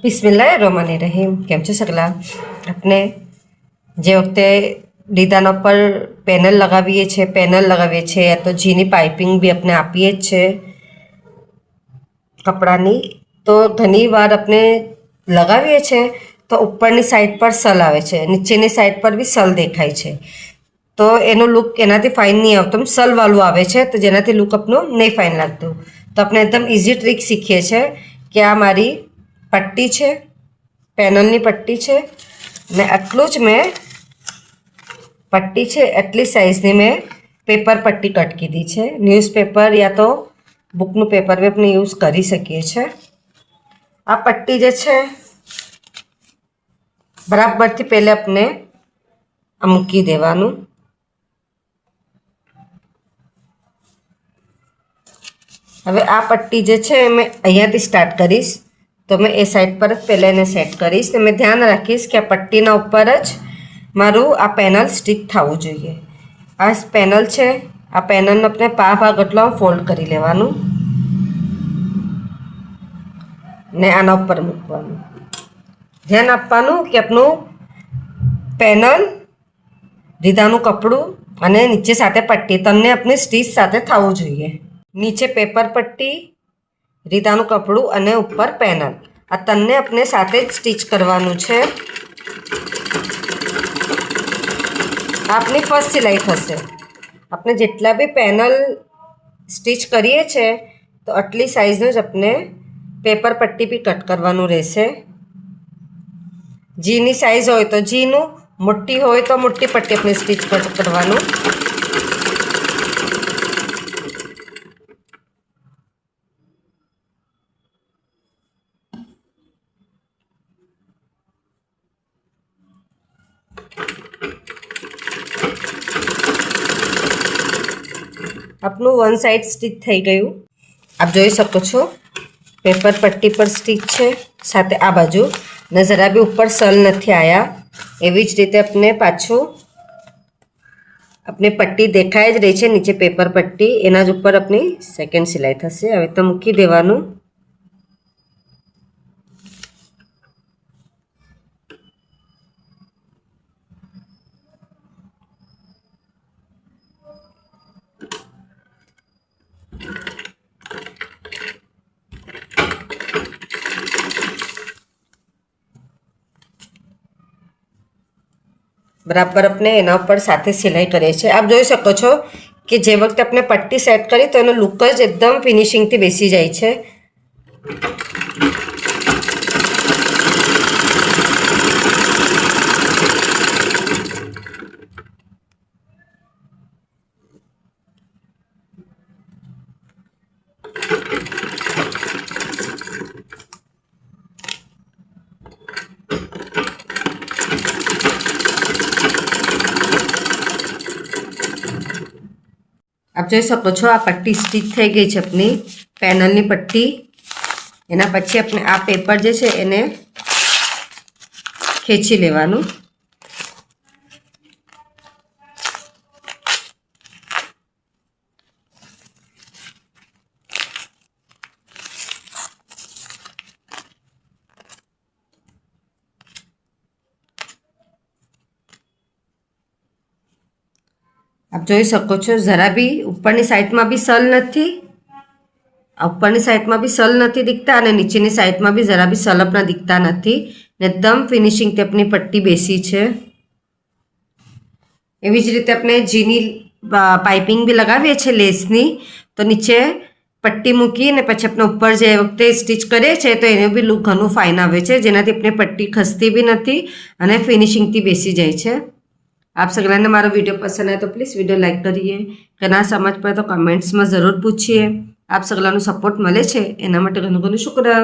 બિસ્મિલ્લાહિર્રહમાનિર્રહીમ। કેમ છો સગલા? આપણે જે વખતે લીદાના પર પેનલ લગાવીએ છીએ યા તો જીની પાઇપિંગ બી આપણે આપીએ જ છે કપડાની, તો ઘણી વાર આપણે લગાવીએ છીએ તો ઉપરની સાઈડ પર સલ આવે છે, નીચેની સાઈડ પર બી સલ દેખાય છે, તો એનો લુક એનાથી ફાઇન નહીં આવતો, સલવાળું આવે છે, તો જેનાથી લુક આપણું નહીં ફાઇન લાગતું। તો આપણે એકદમ ઇઝી ટ્રીક શીખીએ છીએ કે આ મારી પટ્ટી છે, પેનલની પટ્ટી છે ને આટલું જ મેં પટ્ટી છે એટલી સાઇઝની મેં પેપર પટ્ટી કટ કીધી છે। ન્યૂઝપેપર યા તો બુકનું પેપર બી આપણે યુઝ કરી શકીએ છીએ। આ પટ્ટી જે છે બરાબરથી પહેલે આપણે આ મૂકી દેવાનું। હવે આ પટ્ટી જે છે મેં અહીંયાથી સ્ટાર્ટ કરીશ, તો મેં એ સાઈડ પર જ પહેલાં એને સેટ કરીશ ને મેં ધ્યાન રાખીશ કે આ પટ્ટીના ઉપર જ મારું આ પેનલ સ્ટિક થવું જોઈએ। આ પેનલ છે, આ પેનલનો આપણે ભાગ એટલો ફોલ્ડ કરી લેવાનું ને આના ઉપર મૂકવાનું। ધ્યાન આપવાનું કે આપણું પેનલ, રીધાનું કપડું અને નીચે સાથે પટ્ટી તમને આપણી સ્ટીચ સાથે થવું જોઈએ। નીચે પેપર પટ્ટી, રીધાનું કપડું અને ઉપર પેનલ, આ તને આપણે સાથે જ સ્ટીચ કરવાનું છે। આપની ફર્સ્ટ સિલાઈ થશે। આપણે જેટલા બી પેનલ સ્ટીચ કરીએ છીએ તો આટલી સાઈઝનું જ આપણે પેપર પટ્ટી બી કટ કરવાનું રહેશે। જીની સાઈઝ હોય તો જીનું, મોટી હોય તો મોટી પટ્ટી આપણે સ્ટીચ કટ કરવાનું। આપનું વન સાઈડ સ્ટીચ થઈ ગયું, આપ જોઈ શકો છો। પેપર પટ્ટી પર સ્ટીચ છે, સાથે આ બાજુ ને જરા બી ઉપર સલ નથી આવ્યા। એવી જ રીતે આપણે પાછું આપણી પટ્ટી દેખાય જ રહી છે, નીચે પેપર પટ્ટી, એના જ ઉપર આપણી સેકન્ડ સિલાઈ થશે। હવે તો મૂકી દેવાનું। બરાબર આપણે એના ઉપર સાથે સિલાઈ કરીએ છીએ। આપ જોઈ શકો છો કે જે વખતે આપણે પટ્ટી સેટ કરી તો એનો લુક જ એકદમ ફિનિશિંગથી બેસી જાય છે। આપ જોઈ શકો છો આ પટ્ટી સ્ટીચ થઈ ગઈ છે આપણી પેનલની પટ્ટી। એના પછી આપણે આ પેપર જે છે એને ખેંચી લેવાનું। આપ જોઈ શકો છો જરા બી ઉપરની સાઈડમાં બી સલ નથી, ઉપરની સાઈડમાં બી સલ નથી દિખતા અને નીચેની સાઈડમાં બી જરા બી સલ આપણા દિખતા નથી ને એકદમ ફિનિશિંગથી આપણી પટ્ટી બેસી છે। એવી જ રીતે આપણે જીની પાઇપિંગ બી લગાવીએ છીએ લેસની, તો નીચે પટ્ટી મૂકીને પછી આપણે ઉપર જે વખતે સ્ટીચ કરીએ છીએ તો એનું બી લુક ઘણું ફાઇન આવે છે, જેનાથી આપણી પટ્ટી ખસતી બી નથી અને ફિનિશિંગથી બેસી જાય છે। आप सगला मारो वीडियो पसंद आए तो प्लीज़ वीडियो लाइक करिए, कि ना समझ पाए तो कमेंट्स में ज़रूर पूछिए। आप सगला सपोर्ट मळे छे एना माटे घणुं घणुं शुक्रिया।